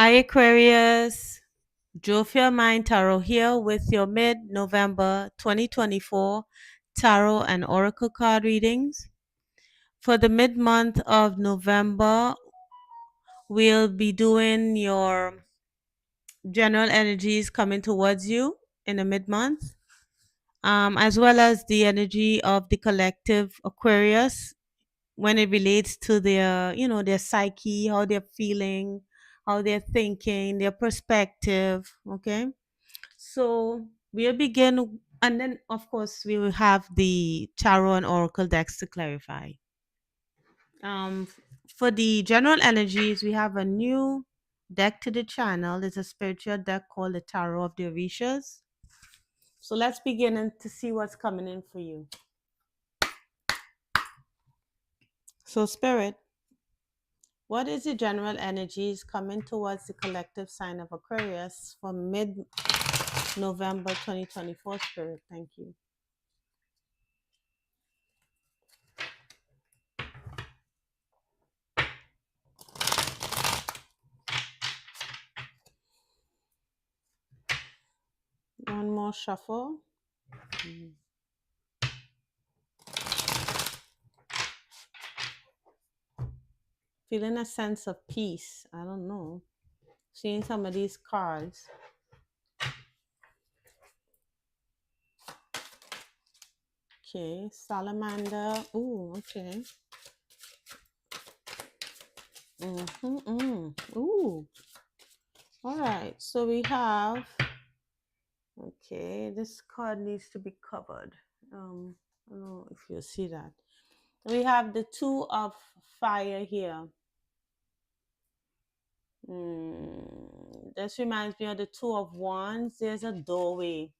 Hi, Aquarius. Draw Your Mind Tarot here with your mid-November 2024 tarot and oracle card readings. For the mid-month of November, we'll be doing your general energies coming towards you in the mid-month, as well as the energy of the collective Aquarius when it relates to their psyche, how they're feeling, how they're thinking, their perspective. Okay. So we'll begin, and then of course we will have the tarot and oracle decks to clarify. For the general energies, we have a new deck to the channel. It's a spiritual deck called the Tarot of the Orishas. So let's begin and to see what's coming in for you. So, Spirit, what is the general energies coming towards the collective sign of Aquarius for mid-November 2024, Spirit? Thank you. One more shuffle. Feeling a sense of peace. I don't know. Seeing some of these cards. Okay, salamander. Ooh, okay. Ooh. All right. So we have. Okay, this card needs to be covered. I don't know if you see that. We have the Two of Fire here. This reminds me of the Two of Wands. There's a doorway.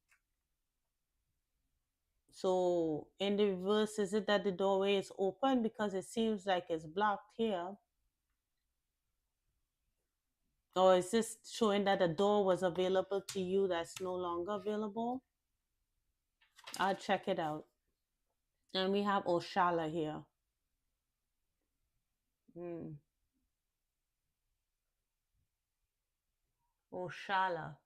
So in the reverse, is it that the doorway is open because it seems like it's blocked here? Or is this showing that the door was available to you that's no longer available? I'll check it out. And we have Oshala here. Oshala.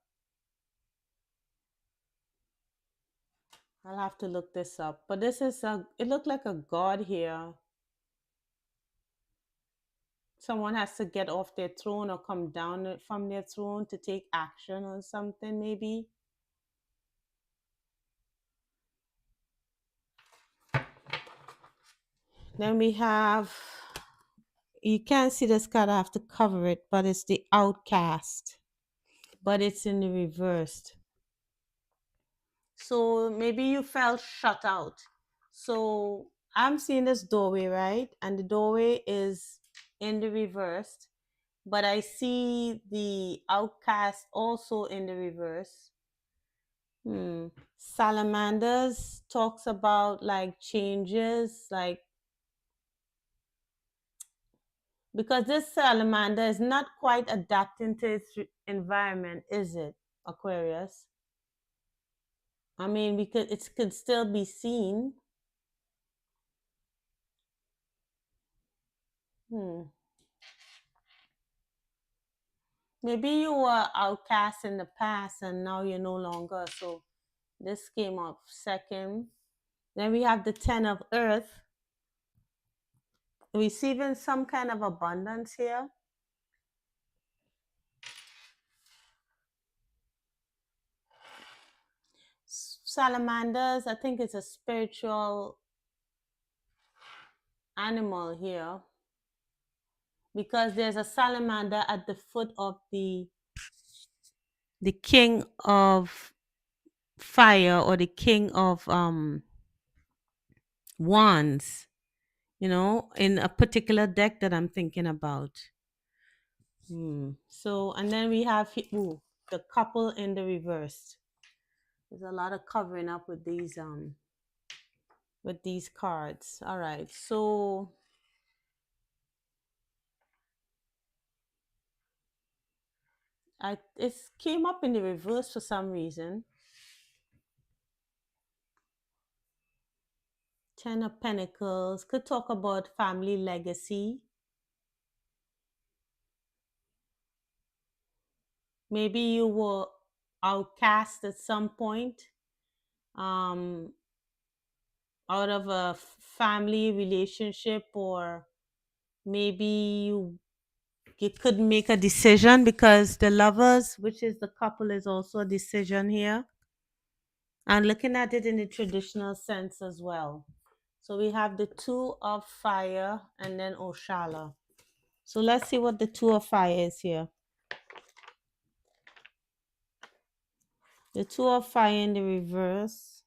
I'll have to look this up. But this is it looked like a god here. Someone has to get off their throne or come down from their throne to take action or something, maybe. Then we have, you can't see this card, I have to cover it, but it's the Outcast. But it's in the reversed. So maybe you felt shut out. So I'm seeing this doorway, right? And the doorway is in the reversed. But I see the Outcast also in the reverse. Salamanders talks about like changes, like, because this salamander is not quite adapting to its environment, is it, Aquarius? I mean, because it could still be seen. Hmm. Maybe you were outcast in the past and now you're no longer. So this came up second. Then we have the Ten of Earth. Receiving some kind of abundance here. Salamanders, I think it's a spiritual animal here, because there's a salamander at the foot of the king of fire, or the king of wands, in a particular deck that I'm thinking about. So, and then we have the couple in the reverse. There's a lot of covering up with these cards. All right, so it came up in the reverse for some reason. Ten of Pentacles could talk about family legacy. Maybe you were outcast at some point, um, out of a family relationship, or maybe you couldn't make a decision, because the lovers, which is the couple, is also a decision here. And looking at it in the traditional sense as well. So we have the two of fire and then Oshala. So let's see what the two of fire is here. The two of fire in the reverse.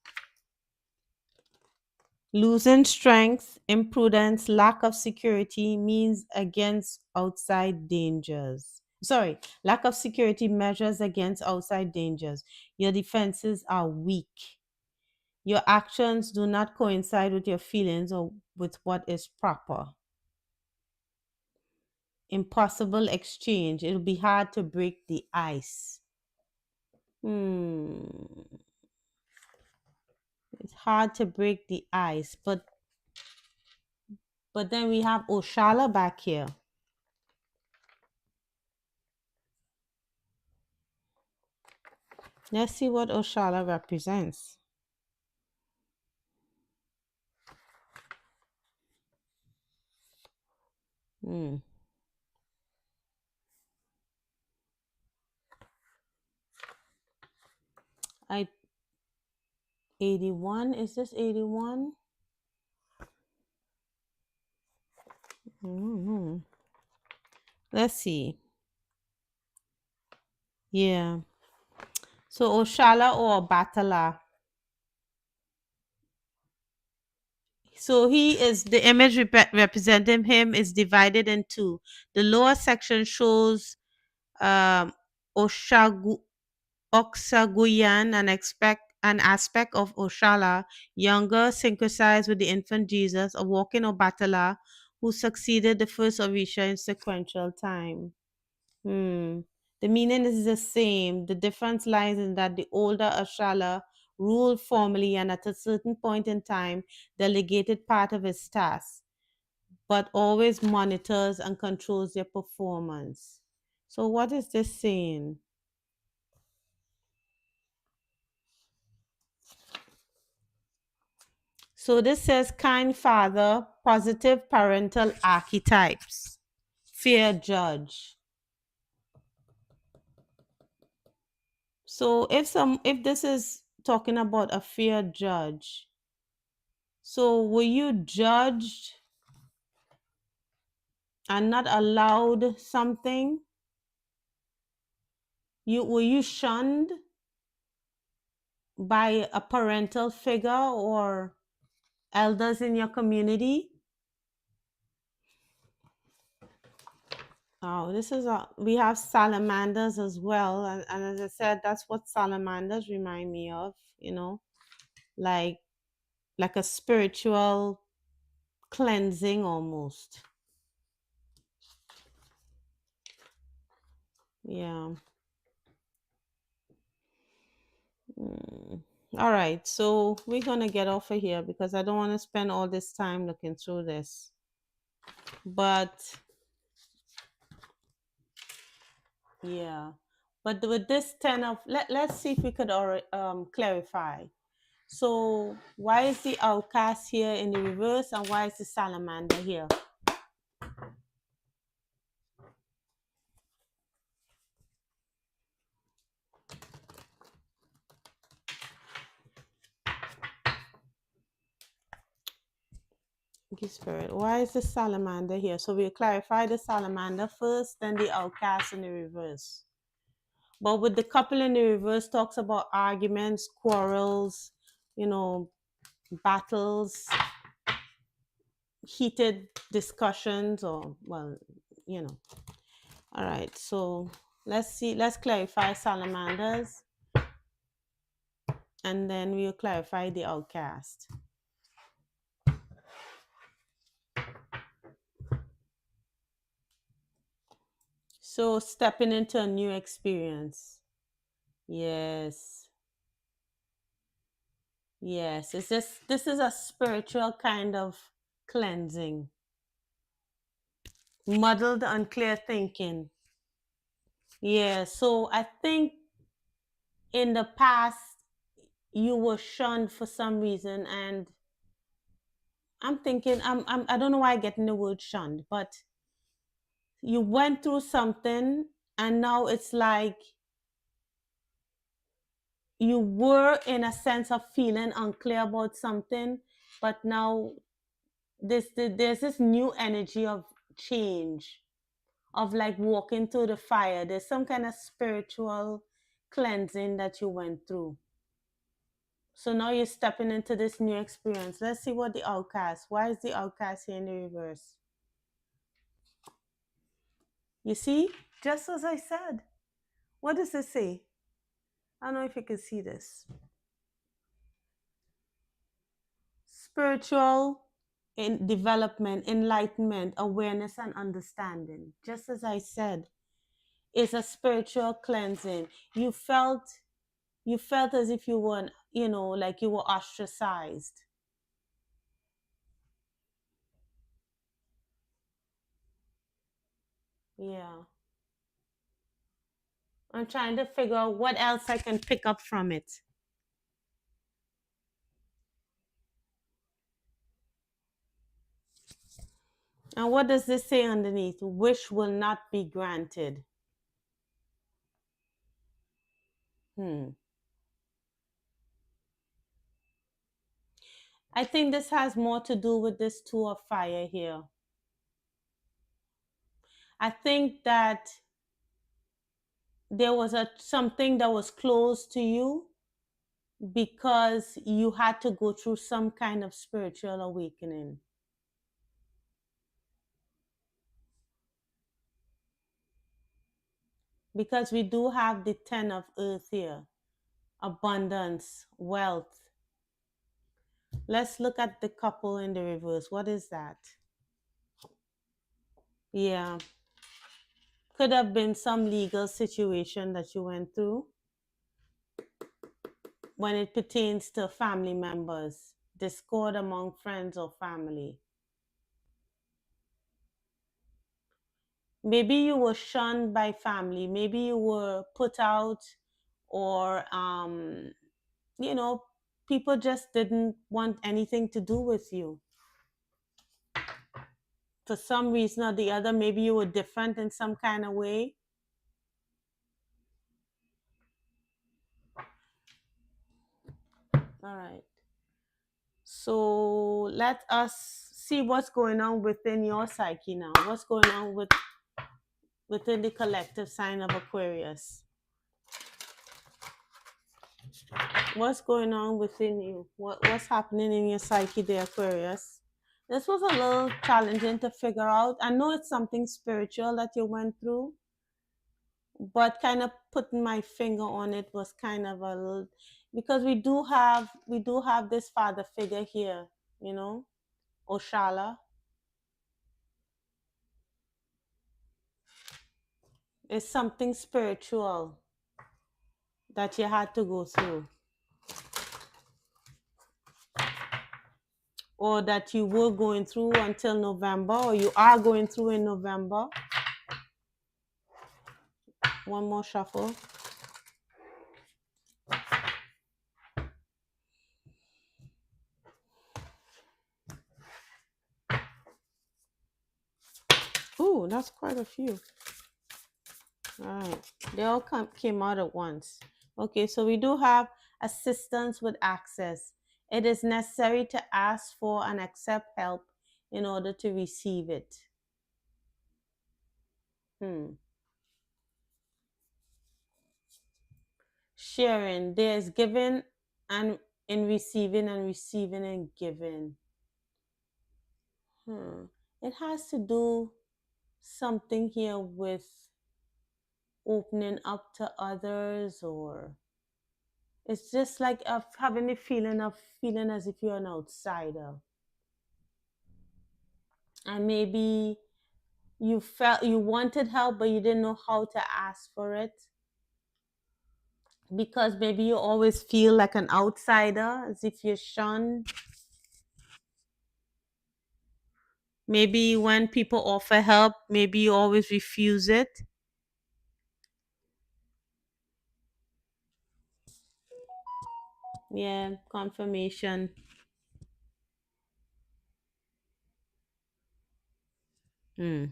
Losing strength, imprudence, lack of security means against outside dangers. Sorry, lack of security measures against outside dangers. Your defenses are weak. Your actions do not coincide with your feelings or with what is proper. Impossible exchange. It'll be hard to break the ice. Hmm. It's hard to break the ice, but then we have Oshala back here. Let's see what Oshala represents. Hmm. 81. Is this 81? Mm-hmm. Let's see. Yeah. So Oshala or Batala. So he is the image representing him is divided in two. The lower section shows Oshagu Oxaguyan, an aspect of Oshala, younger, synchronized with the infant Jesus, a walking Obatala, who succeeded the first Orisha in sequential time. The meaning is the same. The difference lies in that the older Oshala ruled formally and at a certain point in time delegated part of his task, but always monitors and controls their performance. So, what is this saying? So this says kind father, positive parental archetypes, fear judge. So if this is talking about a fear judge, so were you judged and not allowed something? Were you shunned by a parental figure or elders in your community? Oh, we have salamanders as well, and as I said, that's what salamanders remind me of, like a spiritual cleansing almost. Yeah. Mm. All right, so we're gonna get off of here because I don't want to spend all this time looking through this. But yeah, but with this 10 of let's see if we could clarify. So why is the outcast here in the reverse and why is the salamander here? Spirit. Why is the salamander here? So we'll clarify the salamander first, then the outcast in the reverse. But with the couple in the reverse talks about arguments, quarrels, battles, heated discussions, or you know. All right, so let's clarify salamanders and then we'll clarify the outcast. So stepping into a new experience. Yes. Yes. This is a spiritual kind of cleansing. Muddled, unclear thinking. Yeah, so I think in the past you were shunned for some reason, and I'm thinking I don't know why I get in the word shunned, but you went through something, and now it's like you were in a sense of feeling unclear about something, but now there's this new energy of change, of like walking through the fire. There's some kind of spiritual cleansing that you went through. So now you're stepping into this new experience. Let's see what the outcast. Why is the outcast here in the reverse? You see, just as I said. What does it say? I don't know if you can see this. Spiritual in development, enlightenment, awareness, and understanding. Just as I said, is a spiritual cleansing. You felt as if you weren't, like you were ostracized. Yeah. I'm trying to figure out what else I can pick up from it. And what does this say underneath? Wish will not be granted. Hmm. I think this has more to do with this two of fire here. I think that there was something that was close to you because you had to go through some kind of spiritual awakening. Because we do have the 10 of earth here, abundance, wealth. Let's look at the couple in the reverse. What is that? Yeah, could have been some legal situation that you went through when it pertains to family members, discord among friends or family. Maybe you were shunned by family, maybe you were put out, or you know people just didn't want anything to do with you for some reason or the other. Maybe you were different in some kind of way. All right, so let us see what's going on within your psyche now. What's going on within the collective sign of Aquarius? What's going on within you? What's happening in your psyche there, Aquarius? This was a little challenging to figure out. I know it's something spiritual that you went through, but kind of putting my finger on it was kind of a little, because we do have this father figure here, you know, Oshala. It's something spiritual that you had to go through, or that you were going through until November, or you are going through in November. One more shuffle. Ooh, that's quite a few. All right. They all came out at once. Okay, so we do have assistance with access. It is necessary to ask for and accept help in order to receive it. Hmm. Sharing. There's giving and in receiving, and receiving and giving. Hmm. It has to do something here with opening up to others, or it's just like having the feeling of feeling as if you're an outsider. And maybe you felt you wanted help, but you didn't know how to ask for it, because maybe you always feel like an outsider, as if you're shunned. Maybe when people offer help, maybe you always refuse it. Yeah, confirmation. Hmm.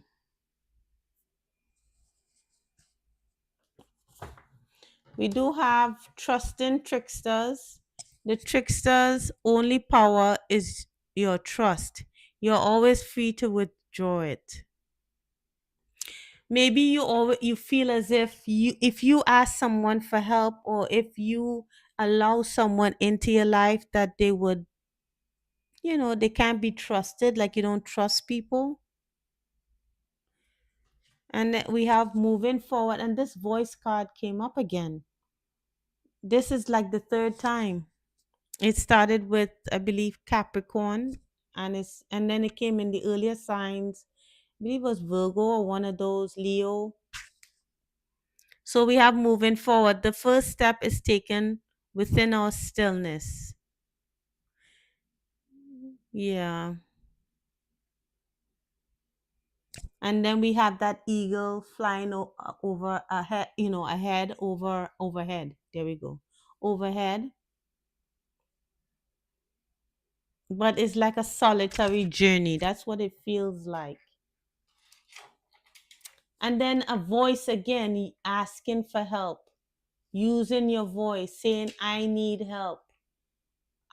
We do have trusting tricksters. The trickster's only power is your trust. You're always free to withdraw it. Maybe you feel as if you ask someone for help, or if you allow someone into your life, that they would, they can't be trusted, like you don't trust people. And then we have moving forward, and this voice card came up again. This is like the third time. It started with, I believe, Capricorn, and then it came in the earlier signs. I believe it was Virgo or one of those, Leo. So we have moving forward. The first step is taken within our stillness. Yeah. And then we have that eagle flying over ahead, ahead, overhead. There we go. Overhead. But it's like a solitary journey. That's what it feels like. And then a voice again asking for help, using your voice, saying, I need help.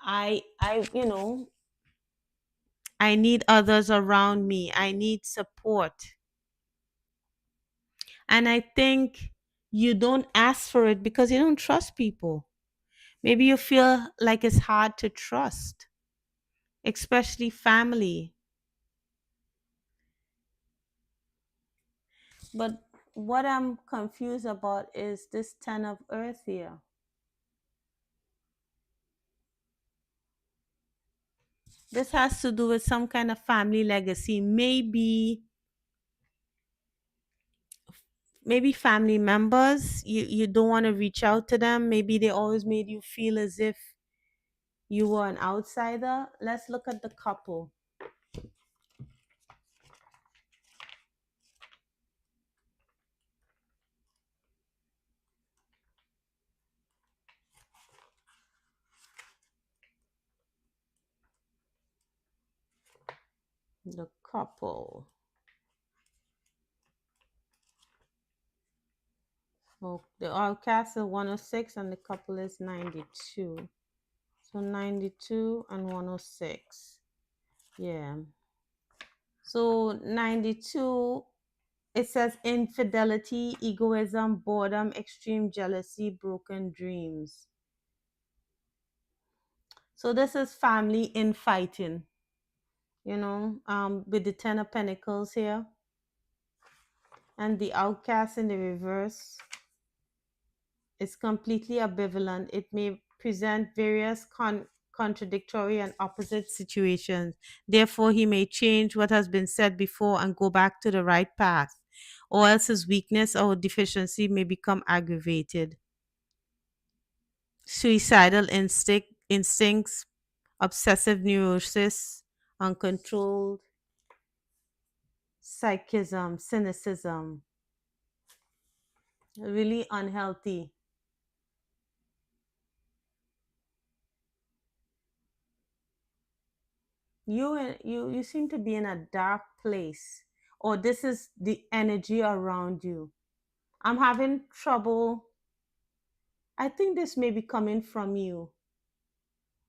I need others around me. I need support. And I think you don't ask for it because you don't trust people. Maybe you feel like it's hard to trust, especially family. But what I'm confused about is this 10 of earth here. This has to do with some kind of family legacy. Maybe family members, you don't want to reach out to them. Maybe they always made you feel as if you were an outsider. Let's look at the couple. The couple. So the outcast is 106 and the couple is 92. So 92 and 106. Yeah. So 92, it says infidelity, egoism, boredom, extreme jealousy, broken dreams. So this is family infighting, with the 10 of pentacles here, and the outcast in the reverse is completely ambivalent. It may present various contradictory and opposite situations. Therefore, he may change what has been said before and go back to the right path, or else his weakness or deficiency may become aggravated. Suicidal instincts, obsessive neurosis, uncontrolled psychism, cynicism, really unhealthy. You seem to be in a dark place, or this is the energy around you. I'm having trouble. I think this may be coming from you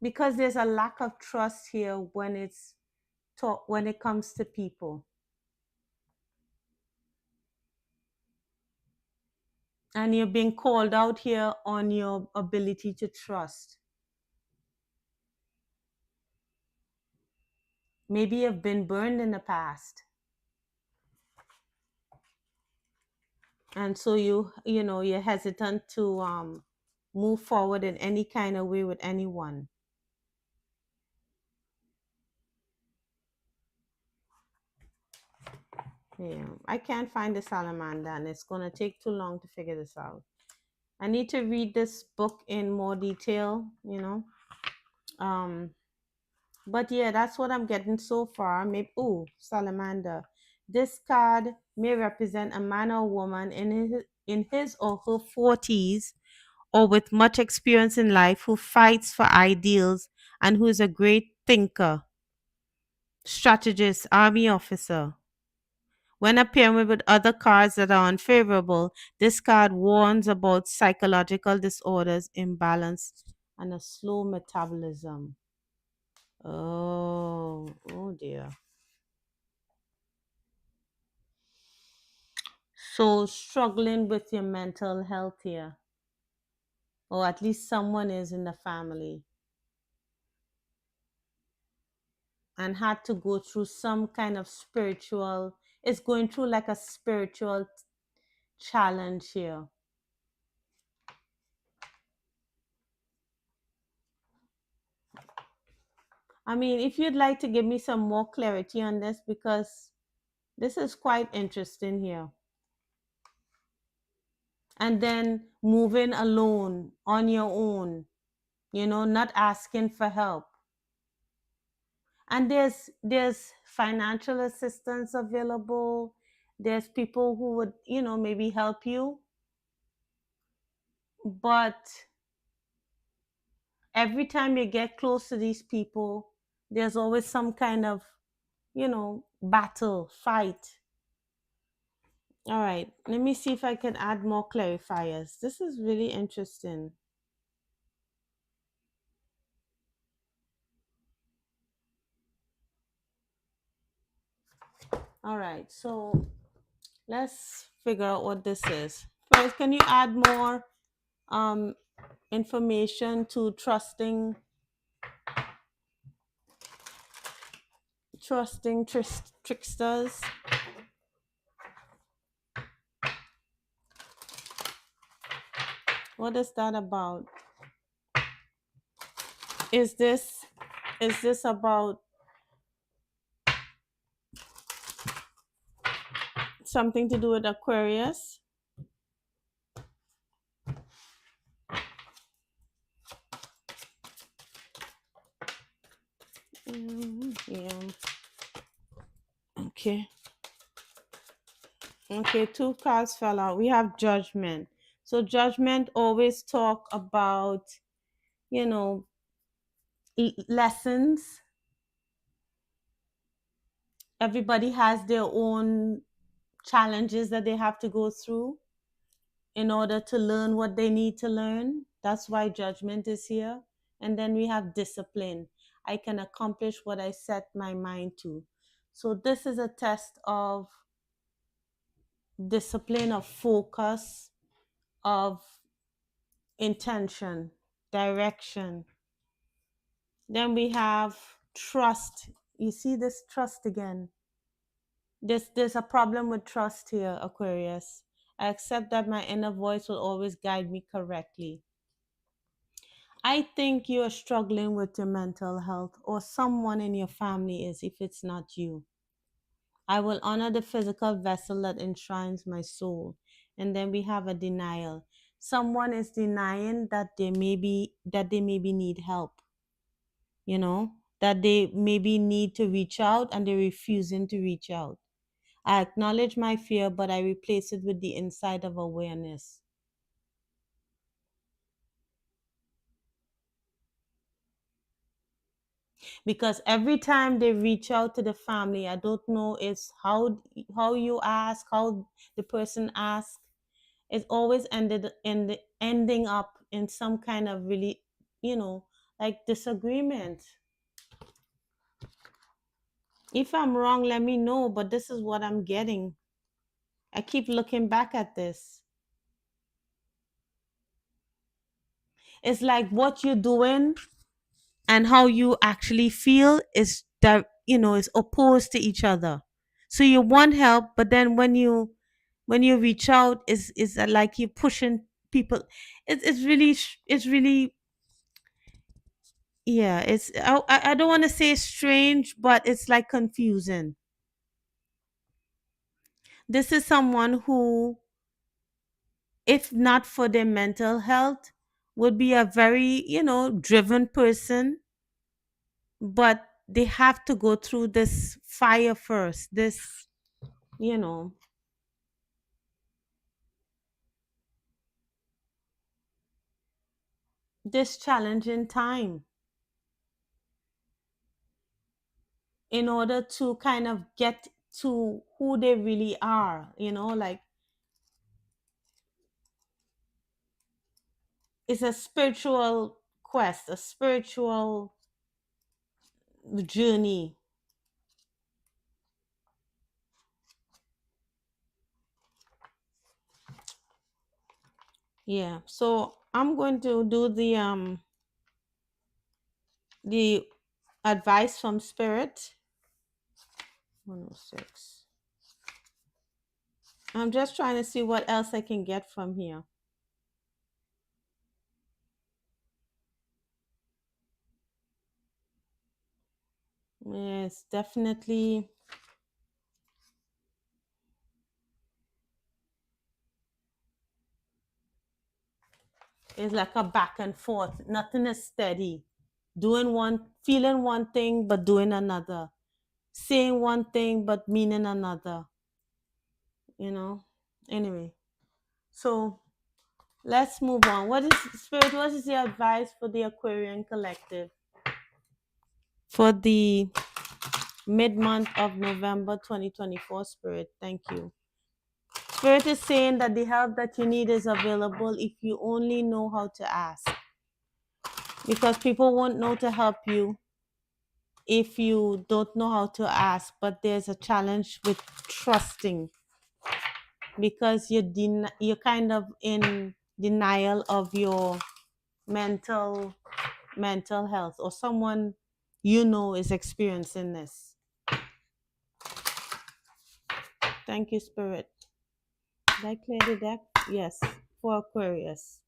because there's a lack of trust here when it comes to people, and you're being called out here on your ability to trust. Maybe you've been burned in the past, and so you're hesitant to move forward in any kind of way with anyone. Yeah, I can't find the salamander, and it's going to take too long to figure this out. I need to read this book in more detail, Um, but yeah, that's what I'm getting so far. Maybe, oh, salamander. This card may represent a man or woman in his or her 40s, or with much experience in life who fights for ideals and who is a great thinker, strategist, army officer. When appearing with other cards that are unfavorable, this card warns about psychological disorders, imbalance, and a slow metabolism. Oh dear. So, struggling with your mental health here, or at least someone is in the family and had to go through some kind of spiritual, it's going through like a spiritual challenge here. I mean, if you'd like to give me some more clarity on this, because this is quite interesting here. And then moving alone on your own, not asking for help. And there's financial assistance available. There's people who would, maybe help you. But every time you get close to these people, there's always some kind of, battle, fight. All right, let me see if I can add more clarifiers. This is really interesting. All right, so let's figure out what this is. First, can you add more um, information to trusting tricksters? What is that about? Is this about something to do with Aquarius? Yeah. Okay. Okay, two cards fell out. We have judgment. So judgment always talk about, you know, lessons. Everybody has their own challenges that they have to go through in order to learn what they need to learn. That's why judgment is here. And then we have discipline. I can accomplish what I set my mind to. So this is a test of discipline, of focus, of intention, direction. Then we have trust. You see this trust again. There's a problem with trust here, Aquarius. I accept that my inner voice will always guide me correctly. I think you're struggling with your mental health, or someone in your family is, if it's not you. I will honor the physical vessel that enshrines my soul. And then we have a denial. Someone is denying that they maybe need help, that they maybe need to reach out and they're refusing to reach out. I acknowledge my fear, but I replace it with the insight of awareness. Because every time they reach out to the family, I don't know, it's how you ask, how the person asks, it's always ending up in some kind of really, like disagreement. If I'm wrong, let me know, but this is what I'm getting. I keep looking back at this. It's like what you're doing and how you actually feel is that, is opposed to each other. So you want help, but then when you reach out, is like you're pushing people. It's really, yeah, I don't want to say strange, but it's like confusing. This is someone who, if not for their mental health, would be a very, driven person, but they have to go through this fire first. This, you know, this challenging time in order to kind of get to who they really are, like it's a spiritual quest, a spiritual journey. Yeah. So I'm going to do the advice from spirit. 106. I'm just trying to see what else I can get from here. Yes, definitely. It's like a back and forth. Nothing is steady. Doing one, feeling one thing, but doing another. Saying one thing, but meaning another. You know? Anyway, so let's move on. What is, Spirit, what is your advice for the Aquarian collective for the mid month of November 2024, Spirit? Thank you. Spirit is saying that the help that you need is available if you only know how to ask. Because people won't know to help you if you don't know how to ask. But there's a challenge with trusting because you're kind of in denial of your mental mental health, or someone is experiencing this. Thank you, Spirit. Did I clear the deck? Yes, for Aquarius.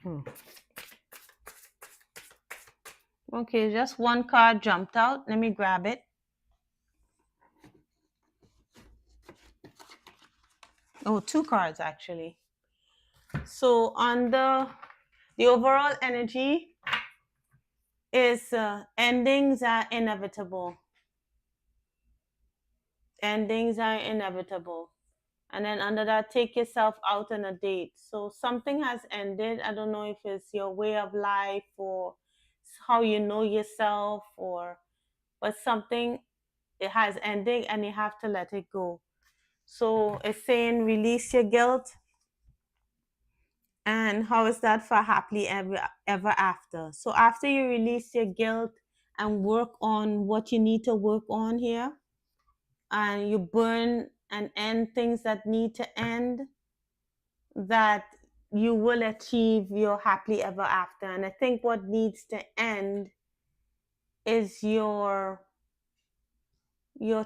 Hmm. Okay, just one card jumped out. Let me grab it. Oh, two cards actually. So on the overall energy is endings are inevitable. Endings are inevitable. And then under that, take yourself out on a date. So something has ended. I don't know if it's your way of life or how you know yourself, or but something, it has ended and you have to let it go. So it's saying release your guilt. And how is that for happily ever after? So after you release your guilt and work on what you need to work on here, and you burn and end things that need to end, that you will achieve your happily ever after. And I think what needs to end is your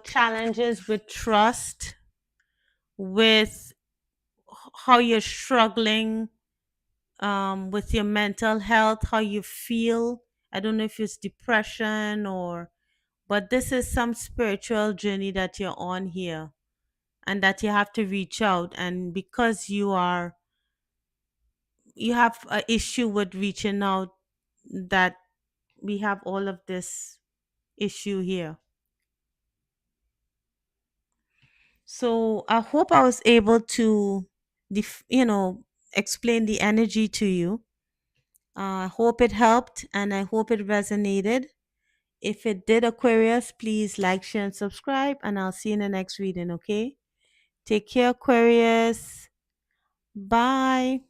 challenges with trust, with how you're struggling with your mental health, how you feel. I don't know if it's depression or, but this is some spiritual journey that you're on here, and that you have to reach out. And because you have an issue with reaching out, that we have all of this issue here. So I hope I was able to, explain the energy to you. I hope it helped and I hope it resonated. If it did, Aquarius, please like, share, and subscribe. And I'll see you in the next reading, okay? Take care, Aquarius. Bye.